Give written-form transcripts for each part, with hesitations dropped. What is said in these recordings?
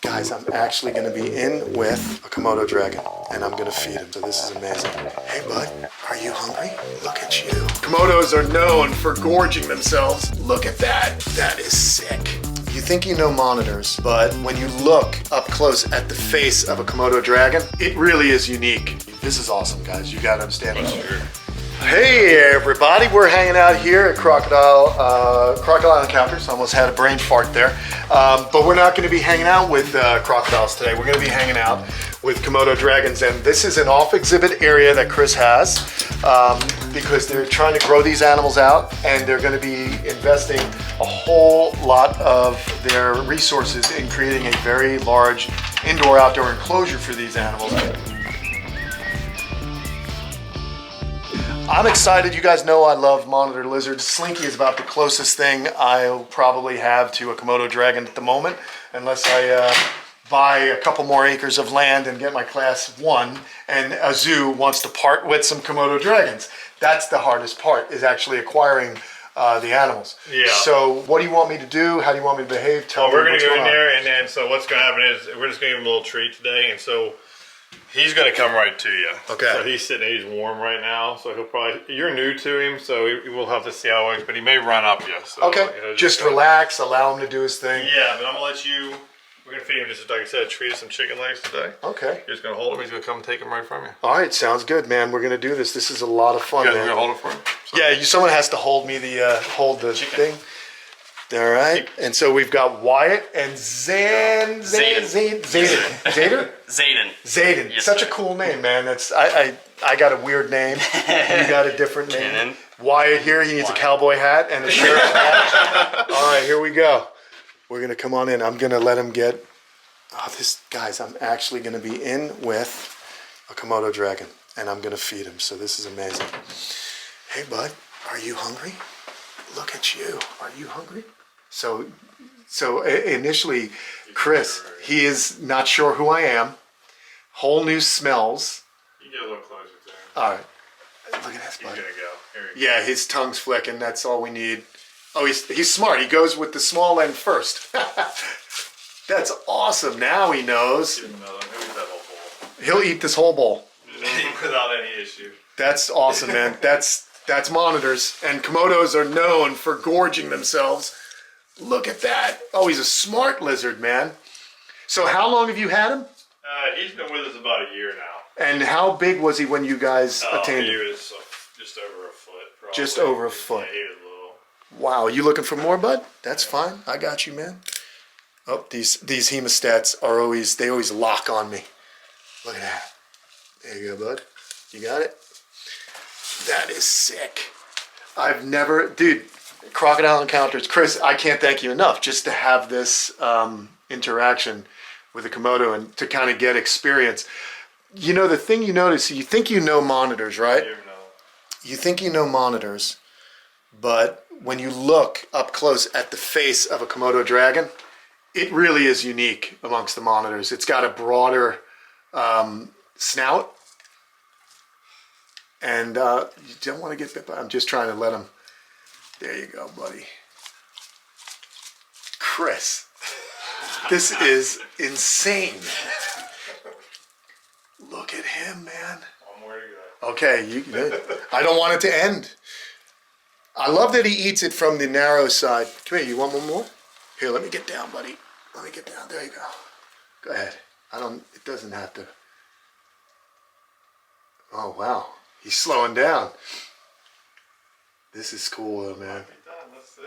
Guys, I'm actually going to be in with a Komodo dragon, and I'm going to feed him, so this is amazing. Hey, bud, are you hungry? Look at you. Komodos are known for gorging themselves. Look at that. That is sick. You think you know monitors, but when you look up close at the face of a Komodo dragon, it really is unique. This is awesome, guys. You got to understand. Hey everybody, we're hanging out here at Crocodile Encounter. I almost had a brain fart there. But we're not going to be hanging out with crocodiles today. We're going to be hanging out with Komodo dragons. And this is an off-exhibit area that Chris has because they're trying to grow these animals out, and they're going to be investing a whole lot of their resources in creating a very large indoor-outdoor enclosure for these animals. I'm excited. You guys know I love monitor lizards. Slinky is about the closest thing I'll probably have to a Komodo dragon at the moment, unless I buy a couple more acres of land and get my class 1 and a zoo wants to part with some Komodo dragons. That's the hardest part, is actually acquiring the animals. Yeah. So what do you want me to do? How do you want me to behave? Tell me. We're going to go in there, and then so what's going to happen is we're just going to give him a little treat today, and so he's going to come right to you. Okay. So he's sitting, he's warm right now, so he'll probably, you're new to him, so we'll have to see how it works, but he may run up you. So, okay. You know, just relax, allow him to do his thing. Yeah, but I'm going to let you, we're going to feed him, just like I said, treat some chicken legs today. Okay. You're just going to hold him, he's going to come and take him right from you. All right, sounds good, man. We're going to do this. This is a lot of fun, man. You're going to hold it for him? Yeah, someone has to hold me, hold the chicken thing. All right, and so we've got Wyatt and Zayden. Yes, Such sir. a cool name, man. That's I got a weird name. You got a different name. Kenan. Wyatt here. He needs a cowboy hat and a sheriff's hat. All right, here we go. We're gonna come on in. I'm gonna let him get. Oh, guys. I'm actually gonna be in with a Komodo dragon, and I'm gonna feed him. So this is amazing. Hey, bud, are you hungry? Look at you. Are you hungry? So initially, Chris, he is not sure who I am. Whole new smells. You get a little closer to him. All right. Look at this, bud. He's going to go. Here he Yeah, his tongue's flicking. That's all we need. Oh, he's smart. He goes with the small end first. That's awesome. Now he knows. Give him another one. He'll eat that whole bowl. He'll eat this whole bowl. Without any issue. That's awesome, man. That's monitors. And Komodos are known for gorging themselves. Look at that. Oh, he's a smart lizard, man. So how long have you had him? He's been with us about a year now. And how big was he when you guys attained him? He was just over a foot. Probably. Just over a foot. Yeah, he was little. Wow, you looking for more, bud? That's fine. I got you, man. Oh, these hemostats are always lock on me. Look at that. There you go, bud. You got it? That is sick. I've never, dude, Crocodile Encounters. Chris, I can't thank you enough just to have this interaction with a Komodo and to kind of get experience. You know, the thing you notice, you think you know monitors, right? You think you know monitors, but when you look up close at the face of a Komodo dragon, it really is unique amongst the monitors. It's got a broader snout. And you don't want to get bit by. I'm just trying to let him. There you go, buddy. Chris, this is insane. Look at him, man. One more to go. Okay, I don't want it to end. I love that he eats it from the narrow side. Come here, you want one more? Here, let me get down, buddy. Let me get down. There you go. Go ahead. It doesn't have to. Oh, wow. He's slowing down. This is cool, though, man. Let's see.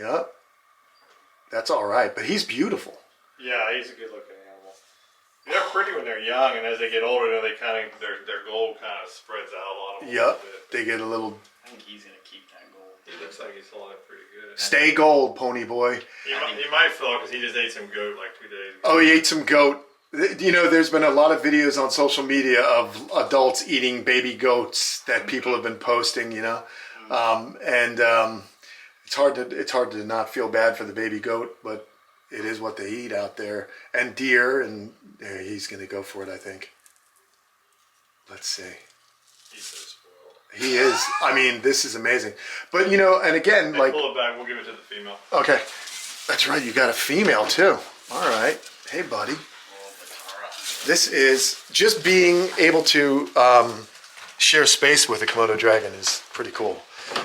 Yep. That's all right, but he's beautiful. Yeah, he's a good-looking animal. They're pretty when they're young, and as they get older, they kind of their gold kind of spreads out on them. Yep. They get a little. I think he's gonna keep that gold. He looks like he's holding it pretty good. Stay gold, pony boy. He might fill because he just ate some goat like 2 days ago. Oh, he ate some goat. You know, there's been a lot of videos on social media of adults eating baby goats that people have been posting, you know. It's hard to not feel bad for the baby goat, but it is what they eat out there. And deer, and he's going to go for it, I think. Let's see. He's so spoiled. He is. I mean, this is amazing. But, you know, and again, like... Pull it back. We'll give it to the female. Okay. That's right. You got a female, too. All right. Hey, buddy. This is just being able to share space with a Komodo dragon is pretty cool.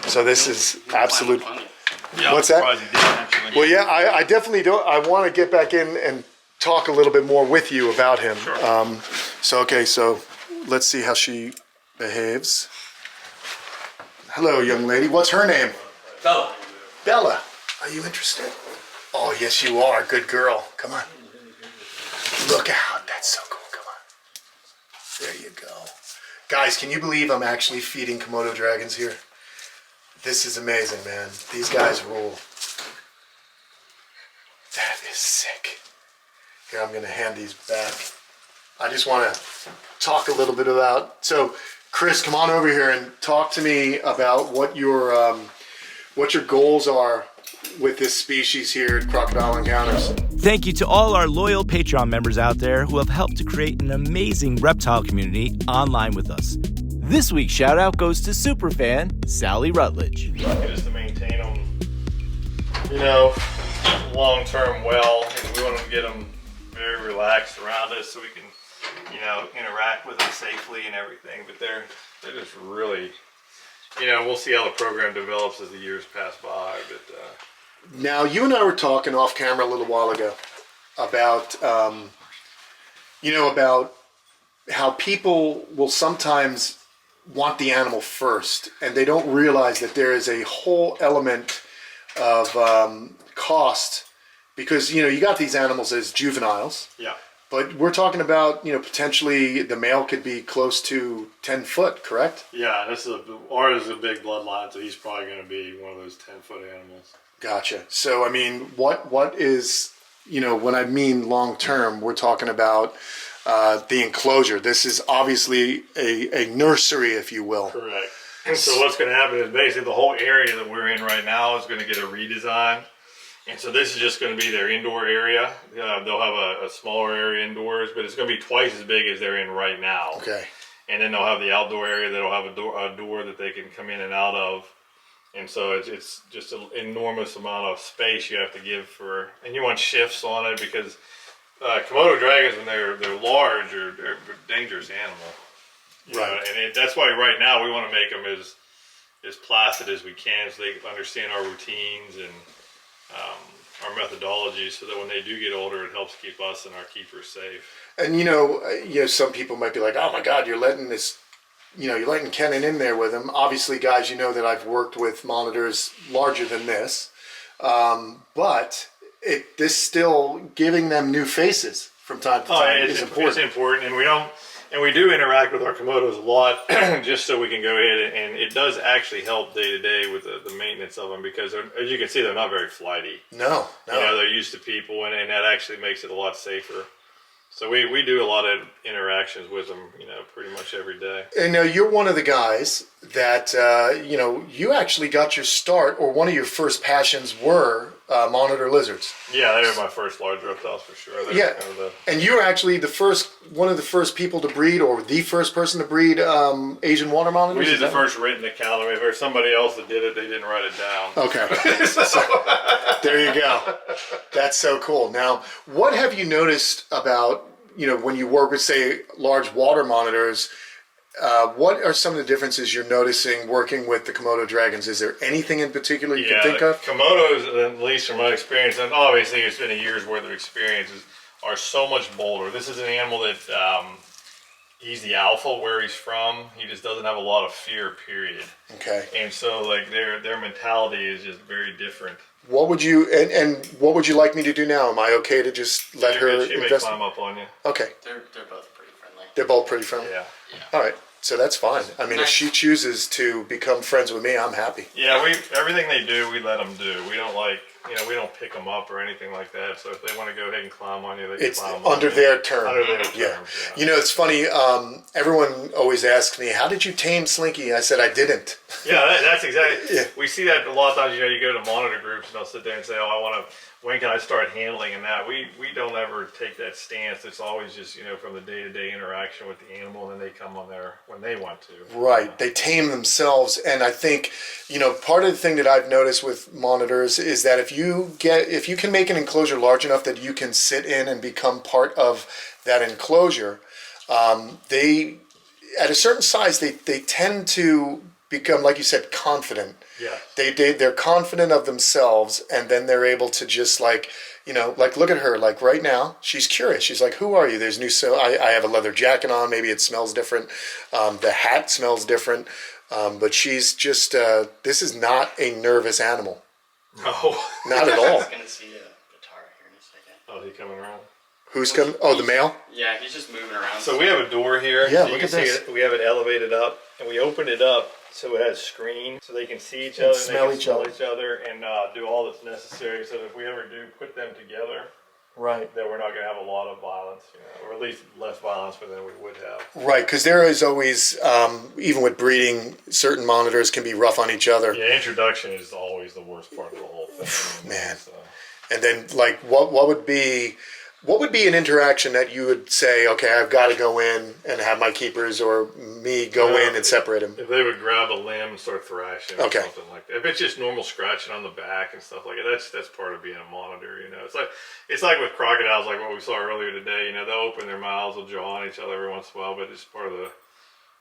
So this is absolute. Yeah, What's that? I'm surprised he didn't actually. Well, yeah, I definitely don't. I want to get back in and talk a little bit more with you about him. Sure. So let's see how she behaves. Hello, young lady. What's her name? Bella. Bella. Are you interested? Oh, yes, you are. Good girl. Come on. Look out. That's so cool. Come on. There you go. Guys, can you believe I'm actually feeding Komodo dragons here? This is amazing, man. These guys rule. That is sick. Here, I'm going to hand these back. I just want to talk a little bit about... So, Chris, come on over here and talk to me about what your goals are with this species here at Crocodile Encounters. Thank you to all our loyal Patreon members out there who have helped to create an amazing reptile community online with us. This week's shout out goes to superfan Sally Rutledge. Just to maintain them, long term well. We want to get them very relaxed around us so we can, interact with them safely and everything. But they're just really, we'll see how the program develops as the years pass by. But Now, you and I were talking off camera a little while ago about, about how people will sometimes want the animal first, and they don't realize that there is a whole element of cost, because, you got these animals as juveniles. yeah. But we're talking about, potentially the male could be close to 10 foot, correct? Yeah, ours is a big bloodline, so he's probably going to be one of those 10-foot animals. Gotcha. So, I mean, what is, when I mean long term, we're talking about the enclosure. This is obviously a nursery, if you will. Correct. And so what's going to happen is basically the whole area that we're in right now is going to get a redesign. And so this is just going to be their indoor area. They'll have a smaller area indoors, but it's going to be twice as big as they're in right now. Okay. And then they'll have the outdoor area that'll have a door that they can come in and out of. And so it's just an enormous amount of space you have to give and you want shifts on it, because Komodo dragons, when they're large, they're a dangerous animal. Right. And that's why right now we want to make them as placid as we can, so they understand our routines and our methodologies, so that when they do get older, it helps keep us and our keepers safe. And some people might be like, "Oh my God, you're letting this, you're letting Kenan in there with him." Obviously, guys, that I've worked with monitors larger than this, but this still giving them new faces from time to time is important. It's important, and we do interact with our Komodos a lot, just so we can go ahead and it does actually help day to day with the maintenance of them, because as you can see, they're not very flighty. No. They're used to people, and that actually makes it a lot safer. So we do a lot of interactions with them, pretty much every day. And you're one of the guys that, you actually got your start, or one of your first passions were monitor lizards. Yeah, they were my first large reptiles for sure. Yeah, and you were actually one of the first people to breed, or the first person to breed Asian water monitors? We did the first written account. If there's somebody else that did it, they didn't write it down. Okay. So, there you go. That's so cool. Now, what have you noticed about, when you work with, say, large water monitors, what are some of the differences you're noticing working with the Komodo dragons? Is there anything in particular you can think of? Komodos, at least from my experience, and obviously it's been a year's worth of experiences, are so much bolder. This is an animal that he's the alpha where he's from. He just doesn't have a lot of fear, period. Okay. And so their mentality is just very different. What would you and what would you like me to do now? Am I okay to just let her She may invest? climb up on you. Okay. They're both pretty friendly. They're both pretty friendly? Yeah. All right. So that's fine. I mean, if she chooses to become friends with me, I'm happy. Yeah, everything they do, we let them do. We don't we don't pick them up or anything like that. So if they want to go ahead and climb on you, they can climb on you. Under their term. Under their terms, yeah. yeah. It's funny. Everyone always asks me, "How did you tame Slinky?" I said, "I didn't." Yeah, that's exactly. Yeah. We see that a lot of times. You go to monitor groups and they'll sit there and say, "Oh, I want to. When can I start handling?" And that we don't ever take that stance. It's always just from the day-to-day interaction with the animal, and then they come on there when they want to. Right. They tame themselves, and I think part of the thing that I've noticed with monitors is that if you can make an enclosure large enough that you can sit in and become part of that enclosure, they at a certain size they tend to become, like you said, confident. Yeah. They're confident of themselves, and then they're able to just like, like look at her, like right now, she's curious. She's like, who are you? There's new, so I have a leather jacket on. Maybe it smells different. The hat smells different. But she's just, this is not a nervous animal. No. Not at all. I was going to see a guitar here in a second. Oh, is he coming around? Who's coming? Oh, the male? Yeah, he's just moving around. So we have a door here. Yeah, so look you at can this. see it. We have it elevated up, and we opened it up so it has screen, so they can see each other, and smell they can smell each each other, and do all that's necessary. So if we ever do put them together, Right. then we're not going to have a lot of violence, or at least less violence than we would have. Right, because there is always, even with breeding, certain monitors can be rough on each other. Yeah, introduction is always the worst part of the whole thing. Man. So. And then, like, what would be an interaction that you would say, okay, I've got to go in and have my keepers or me go in and separate them? If they would grab a limb and start thrashing or Okay. something like that. If it's just normal scratching on the back and stuff like that, that's part of being a monitor, It's like with crocodiles, like what we saw earlier today, they'll open their mouths, they'll jaw on each other every once in a while, but it's part of the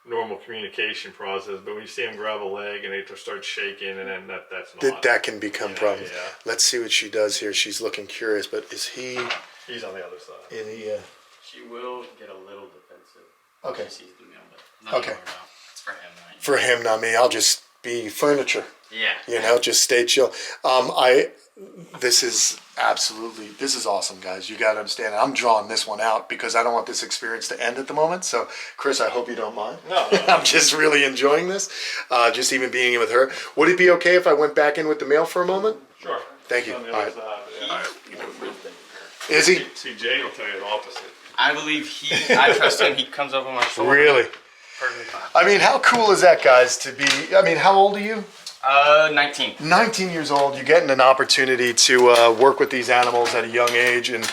normal communication process. But when you see them grab a leg and they start shaking, and then that's not. That can become problems. Yeah. Let's see what she does here. She's looking curious, but is he... He's on the other side. In the, She will get a little defensive. Okay. She sees the male, but nothing Okay. to worry about. It's for him, not you. For him, not me. I'll just be furniture. Yeah. Just stay chill. This is awesome, guys. You got to understand. I'm drawing this one out because I don't want this experience to end at the moment. So, Chris, I hope you don't mind. No. I'm just really enjoying this. Just even being in with her. Would it be okay if I went back in with the male for a moment? Sure. Thank you. On the All other right. side. Yeah. Is he? See, Jay will tell you the opposite. I believe I trust him. He comes over my shoulder. Really? Perfectly fine. I mean, how cool is that, guys, to be... I mean, how old are you? 19. 19 years old. You're getting an opportunity to work with these animals at a young age. And,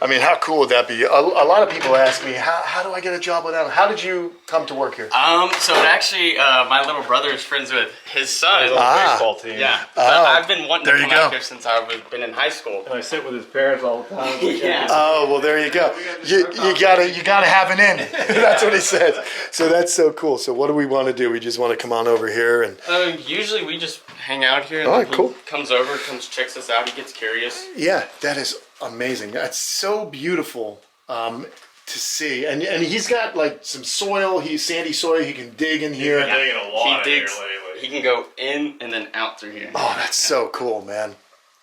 I mean, how cool would that be? A lot of people ask me, how do I get a job with animals? How did you come to work here? So actually, my little brother is friends with his son. Baseball team. Yeah. But I've been wanting there to you come go. out here since I've been in high school. And I sit with his parents all the time. Yeah. Oh, well, there you go. You gotta have an in. That's what he says. So that's so cool. So what do we want to do? We just want to come on over here and... Usually we just hang out here. And All right, he cool. comes over, checks us out. He gets curious. Yeah, that is amazing. That's so beautiful to see. And he's got like some soil. He's sandy soil. He can dig in here. He's been digging a lot He in digs. here lately. He can go in and then out through here. Oh, that's so cool, man.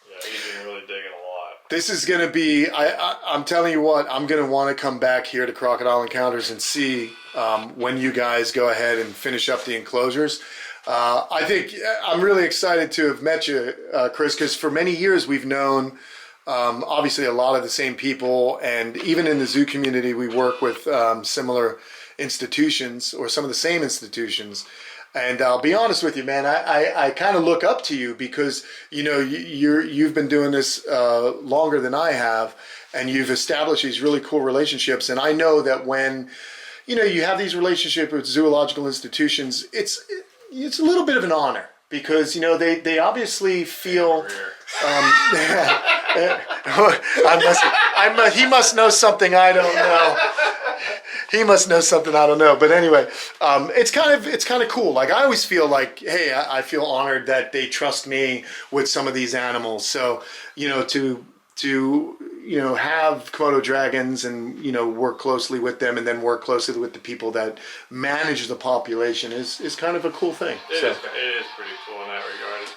Yeah, he's been really digging a lot. This is going to be, I'm telling you what, I'm going to want to come back here to Crocodile Encounters and see when you guys go ahead and finish up the enclosures. I think I'm really excited to have met you, Chris, because for many years we've known obviously a lot of the same people, and even in the zoo community we work with similar institutions or some of the same institutions. And I'll be honest with you, man, I kind of look up to you because, you've been doing this longer than I have, and you've established these really cool relationships. And I know that when, you have these relationships with zoological institutions, it's a little bit of an honor because, they obviously feel... he must know something I don't know. He must know something I don't know. But anyway, it's kind of cool. Like I always feel like, hey, I feel honored that they trust me with some of these animals. So, to have Komodo dragons and work closely with them, and then work closely with the people that manage the population is kind of a cool thing. It is pretty cool in that regard.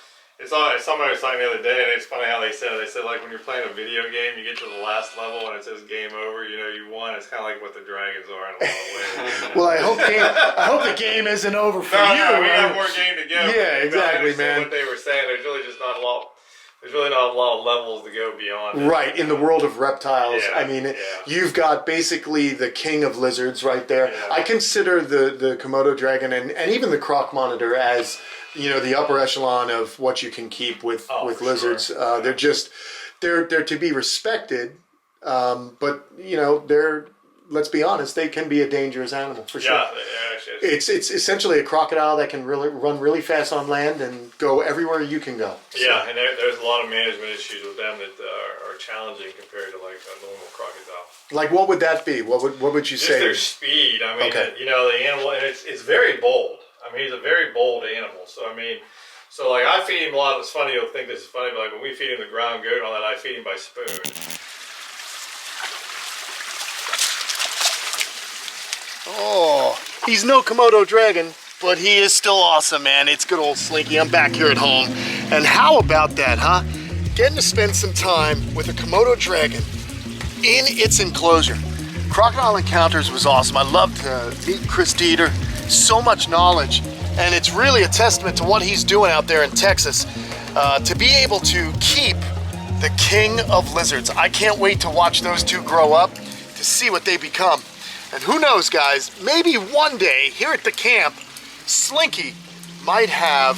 Somebody was talking the other day, and it's funny how they said it. They said, like, when you're playing a video game, you get to the last level and it says game over, you won. It's kind of like what the dragons are in a lot of ways. Well, I hope the game isn't over for you. No, we have more game to go. Yeah, exactly, man. What they were saying, there's really not a lot of levels to go beyond it. Right, in the world of reptiles. Yeah, I mean, you've got basically the king of lizards right there. Yeah. I consider the Komodo dragon and even the croc monitor as, the upper echelon of what you can keep with lizards. Sure. They're to be respected, but, they're let's be honest, they can be a dangerous animal for sure. Yeah, actually. It's essentially a crocodile that can run really fast on land and go everywhere you can go. Yeah, and there's a lot of management issues with them that are challenging compared to like a normal crocodile. Like what would that be? What would you Just say? their speed. I mean, Okay. you know, the animal, and it's very bold. I mean, he's a very bold animal. So I mean, so like I feed him a lot. It's funny, you'll think this is funny, but like when we feed him the ground goat and all that, I feed him by spoon. Oh, he's no Komodo dragon, but he is still awesome, man. It's good old Slinky. I'm back here at home. And how about that, huh? Getting to spend some time with a Komodo dragon in its enclosure. Crocodile Encounters was awesome. I loved meeting Chris Dieter. So much knowledge. And it's really a testament to what he's doing out there in Texas to be able to keep the king of lizards. I can't wait to watch those two grow up to see what they become. And who knows, guys, maybe one day here at the camp, Slinky might have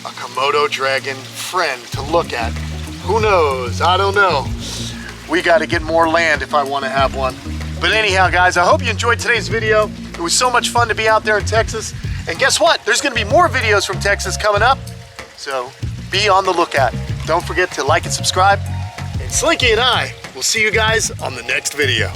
a Komodo dragon friend to look at. Who knows? I don't know. We got to get more land if I want to have one. But anyhow, guys, I hope you enjoyed today's video. It was so much fun to be out there in Texas. And guess what? There's going to be more videos from Texas coming up. So be on the lookout. Don't forget to like and subscribe. And Slinky and I will see you guys on the next video.